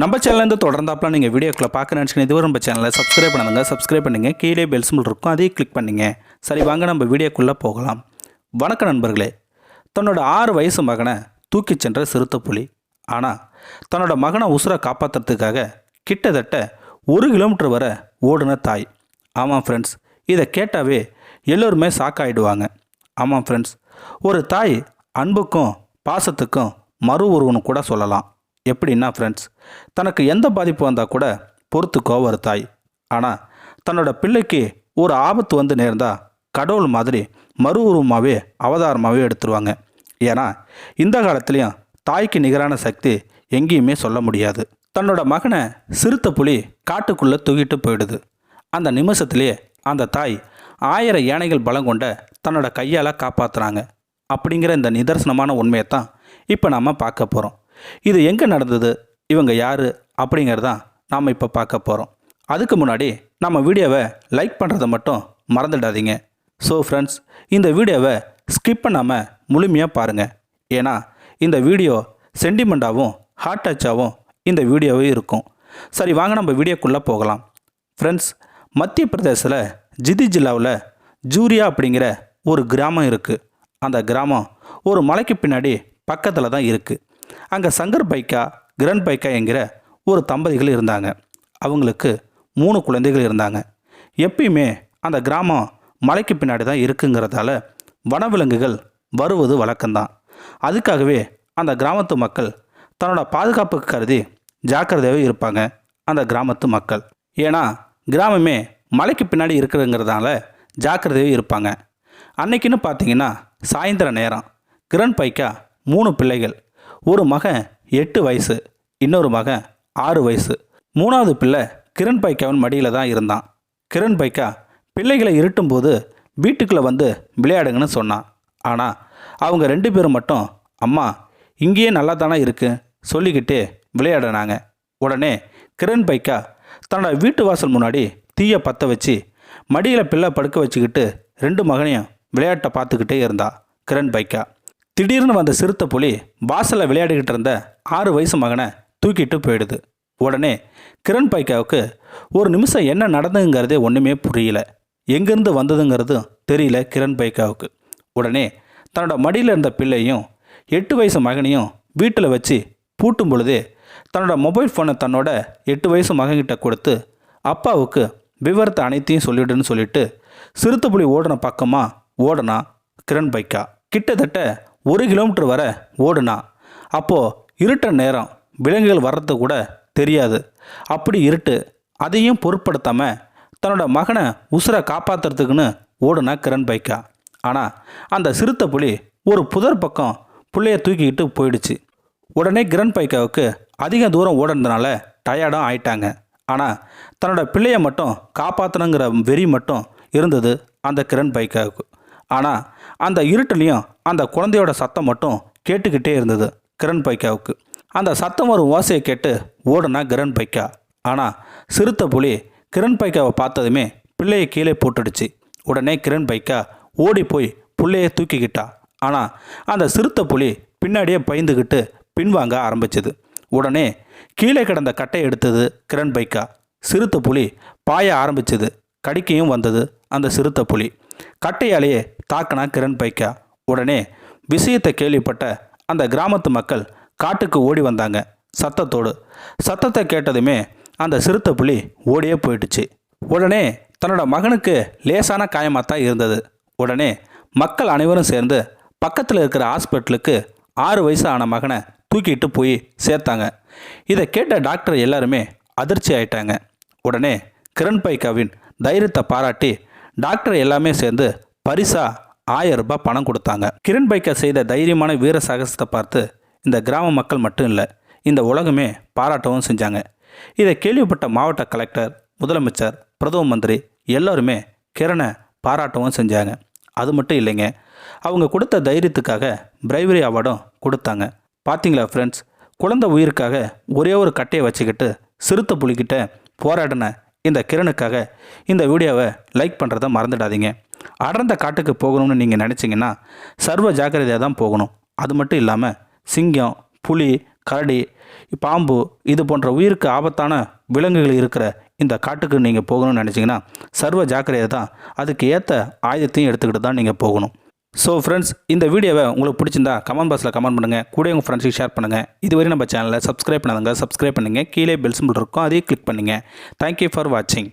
நம்ம சேனல்லேருந்து தொடர்ந்தாப்பெலாம் நீங்கள் வீடியோக்களை பார்க்க நினச்சிங்கன்னா இதுவரை நம்ம சேனலை சப்ஸ்கிரைப் பண்ணுங்கள். சப்ஸ்கிரைப் பண்ணுங்கள். கீழே பெல் சிம்பிள் இருக்கும், அதையும் கிளிக் பண்ணிங்க. சரி, வாங்க நம்ம வீடியோக்குள்ளே போகலாம். வணக்கம் நண்பர்களே. தன்னோட 6 வயசு மகனை தூக்கி சென்ற சிறுத்தைப்புலி. ஆனால் தன்னோட மகனை உசுரை காப்பாற்றுறதுக்காக கிட்டத்தட்ட 1 கிலோமீட்டர் வரை ஓடின தாய். ஆமாம் ஃப்ரெண்ட்ஸ், இதை கேட்டாவே எல்லோருமே சாக்காயிடுவாங்க. ஆமாம் ஃப்ரெண்ட்ஸ், ஒரு தாய் அன்புக்கும் பாசத்துக்கும் மறு உருவன்னு கூட சொல்லலாம். எப்படின்னா ஃப்ரெண்ட்ஸ், தனக்கு எந்த பாதிப்பு வந்தால் கூட பொறுத்துக்கோ ஒரு தாய். ஆனால் தன்னோட பிள்ளைக்கு ஒரு ஆபத்து வந்து நேர்ந்தால் கடவுள் மாதிரி மறு உருவமாகவே அவதாரமாகவே எடுத்துருவாங்க. ஏன்னா இந்த காலத்துலேயும் தாய்க்கு நிகரான சக்தி எங்கேயுமே சொல்ல முடியாது. தன்னோட மகனை சிறுத்தைப்புலி காட்டுக்குள்ளே தூக்கிட்டு போயிடுது. அந்த நிமிஷத்துலேயே அந்த தாய் 1000 யானைகள் பலம் கொண்ட தன்னோட கையால் காப்பாற்றுறாங்க. அப்படிங்கிற இந்த நிதர்சனமான உண்மையை தான் இப்போ நாம் பார்க்க போகிறோம். இது எங்கே நடந்தது, இவங்க யார் அப்படிங்கிறதான் நாம் இப்போ பார்க்க போகிறோம். அதுக்கு முன்னாடி நம்ம வீடியோவை லைக் பண்ணுறதை மட்டும் மறந்துடாதீங்க. ஸோ ஃப்ரெண்ட்ஸ், இந்த வீடியோவை ஸ்கிப் பண்ணாமல் முழுமையாக பாருங்கள். ஏன்னா இந்த வீடியோ சென்டிமெண்ட்டாகவும் ஹார்ட் டச்சாகவும் இந்த வீடியோவே இருக்கும். சரி, வாங்க நம்ம வீடியோக்குள்ளே போகலாம். ஃப்ரெண்ட்ஸ், மத்திய பிரதேசத்தில் ஜிதி ஜில்லாவில் ஜூரியா அப்படிங்கிற ஒரு கிராமம் இருக்குது. அந்த கிராமம் ஒரு மலைக்கு பின்னாடி பக்கத்தில் தான் இருக்குது. அங்கே சங்கர் பைக்கா, கிரண் பைக்கா என்கிற ஒரு தம்பதிகள் இருந்தாங்க. அவங்களுக்கு 3 குழந்தைகள் இருந்தாங்க. எப்பயுமே அந்த கிராமம் மலைக்கு பின்னாடி தான் இருக்குங்கிறதால வனவிலங்குகள் வருவது வழக்கம்தான். அதுக்காகவே அந்த கிராமத்து மக்கள் தன்னோட பாதுகாப்புக்கு கருதி ஜாக்கிரதையாகவே இருப்பாங்க அந்த கிராமத்து மக்கள். ஏன்னா கிராமமே மலைக்கு பின்னாடி இருக்கிறதுங்கிறதால ஜாக்கிரதையாகவே இருப்பாங்க. அன்னைக்குன்னு பார்த்தீங்கன்னா சாயந்தர நேரம் கிரண் பைக்கா 3 பிள்ளைகள். ஒரு மகன் 8 வயசு, இன்னொரு மகன் 6 வயசு. 3வது பிள்ளை கிரண் பைக்காவின் மடியில் தான் இருந்தான். கிரண் பைக்கா பிள்ளைகளை இருட்டும்போது வீட்டுக்குள்ளே வந்து விளையாடுங்கன்னு சொன்னான். ஆனால் அவங்க 2 பேரும் மட்டும் அம்மா இங்கேயே நல்லா தானே இருக்கு சொல்லிக்கிட்டே விளையாடினாங்க. உடனே கிரண் பைக்கா தன்னோட வீட்டு வாசல் முன்னாடி தீயை பற்ற வச்சு மடியில் பிள்ளை படுக்க வச்சுக்கிட்டு 2 மகனையும் விளையாட்டை பார்த்துக்கிட்டே இருந்தா கிரண் பைக்கா. திடீர்னு வந்த சிறுத்தைப்புலி வாசலில் விளையாடிக்கிட்டு இருந்த 6 வயசு மகனை தூக்கிட்டு போயிடுது. உடனே கிரண் பைக்காவுக்கு ஒரு நிமிஷம் என்ன நடந்துங்கிறதே ஒன்றுமே புரியல. எங்கேருந்து வந்ததுங்கிறது தெரியல கிரண் பைக்காவுக்கு. உடனே தன்னோட மடியில் இருந்த பிள்ளையும் 8 வயசு மகனையும் வீட்டில் வச்சு பூட்டும் பொழுதே தன்னோட மொபைல் ஃபோனை தன்னோட 8 வயசு மகன்கிட்ட கொடுத்து அப்பாவுக்கு விவரத்தை அனைத்தையும் சொல்லிவிடுன்னு சொல்லிட்டு சிறுத்தைப்புலி ஓடின பக்கமாக ஓடனா கிரண் பைக்கா. கிட்டத்தட்ட 1 கிலோமீட்டர் வரை ஓடுனா. அப்போது இருட்ட நேரம், விலங்குகள் வர்றது கூட தெரியாது. அப்படி இருட்டு, அதையும் பொருட்படுத்தாமல் தன்னோட மகனை உசுரை காப்பாற்றுறதுக்குன்னு ஓடுனா கிரண் பைக்கா. ஆனால் அந்த சிறுத்தைப்புலி ஒரு புதர் பக்கம் பிள்ளைய தூக்கிக்கிட்டு போயிடுச்சு. உடனே கிரண் பைக்காவுக்கு அதிக தூரம் ஓடுனதுனால டயர்டும் ஆயிட்டாங்க. ஆனால் தன்னோட பிள்ளைய மட்டும் காப்பாற்றணுங்கிற வெறி மட்டும் இருந்தது அந்த கிரண் பைக்காவுக்கு. ஆனால் அந்த இருட்டுலேயும் அந்த குழந்தையோட சத்தம் மட்டும் கேட்டுக்கிட்டே இருந்தது கிரண் பைக்காவுக்கு. அந்த சத்தம் வரும் ஓசையை கேட்டு ஓடுனா கிரண் பைக்கா. ஆனால் சிறுத்தைப்புலி கிரண் பைக்காவை பார்த்ததுமே பிள்ளையை கீழே போட்டுடுச்சு. உடனே கிரண் பைக்கா ஓடி போய் பிள்ளையை தூக்கிக்கிட்டா. ஆனால் அந்த சிறுத்தைப்புலி பின்னாடியே பயந்துக்கிட்டு பின்வாங்க ஆரம்பிச்சது. உடனே கீழே கிடந்த கட்டையை எடுத்தது கிரண் பைக்கா. சிறுத்தைப்புலி பாய ஆரம்பிச்சது. கடிக்கையும் வந்தது அந்த சிறுத்தைப்புலி. கட்டையாலேயே தாக்கினா கிரண் பைக்கா. உடனே விஷயத்தை கேள்விப்பட்ட அந்த கிராமத்து மக்கள் காட்டுக்கு ஓடி வந்தாங்க சத்தத்தோடு. சத்தத்தை கேட்டதுமே அந்த சிறுத்தைப்புலி ஓடியே போயிடுச்சு. உடனே தன்னோட மகனுக்கு லேசான காயமாக தான் இருந்தது. உடனே மக்கள் அனைவரும் சேர்ந்து பக்கத்தில் இருக்கிற ஹாஸ்பிட்டலுக்கு 6 வயசு ஆன மகனை தூக்கிட்டு போய் சேர்த்தாங்க. இதை கேட்ட டாக்டர் எல்லாருமே அதிர்ச்சி ஆயிட்டாங்க. உடனே கிரண் பைக்காவின் தைரியத்தை பாராட்டி டாக்டர் எல்லாமே சேர்ந்து பரிசா 1000 ரூபாய் பணம் கொடுத்தாங்க. கிரண் பைக்கா செய்த தைரியமான வீர சாகசத்தை பார்த்து இந்த கிராம மக்கள் மட்டும் இல்லை, இந்த உலகமே பாராட்டவும் செஞ்சாங்க. இதை கேள்விப்பட்ட மாவட்ட கலெக்டர், முதலமைச்சர், பிரதம மந்திரி எல்லாருமே கிரணை பாராட்டவும் செஞ்சாங்க. அது மட்டும் இல்லைங்க, அவங்க கொடுத்த தைரியத்துக்காக பிரைவரி அவார்டும் கொடுத்தாங்க. பார்த்தீங்களா ஃப்ரெண்ட்ஸ், குழந்தை உயிருக்காக ஒரே ஒரு கட்டையை வச்சுக்கிட்டு சிறுத்தைப்புலிக்கிட்ட போராடின இந்த கிரணுக்காக இந்த வீடியோவை லைக் பண்ணுறதை மறந்துடாதீங்க. அடர்ந்த காட்டுக்கு போகணும்னு நீங்கள் நினச்சிங்கன்னா சர்வ ஜாக்கிரதையாக தான் போகணும். அது மட்டும் இல்லாமல் சிங்கம், புலி, கரடி, பாம்பு இது போன்ற உயிருக்கு ஆபத்தான விலங்குகள் இருக்கிற இந்த காட்டுக்கு நீங்கள் போகணும்னு நினச்சிங்கன்னா சர்வ ஜாக்கிரதையாக தான் அதுக்கு ஏற்ற ஆயுதத்தையும் எடுத்துக்கிட்டு தான் நீங்கள் போகணும். ஸோ ஃப்ரெண்ட்ஸ், இந்த வீடியோவை உங்களுக்கு பிடிச்சிருந்தா கமெண்ட் பாக்ஸில் கமெண்ட் பண்ணுங்கள், கூட உங்கள் ஃப்ரெண்ட்ஸுக்கு ஷேர் பண்ணுங்கள். இதுவரை நம்ம சேனலை சப்ஸ்கிரைப் பண்ணாதவங்க சப்ஸ்கிரைப் பண்ணுங்கள், கீழே பெல் சிம்பிள் இருக்கும், அதையும் கிளிக் பண்ணுங்கள். தேங்க்யூ ஃபார் வாட்சிங்.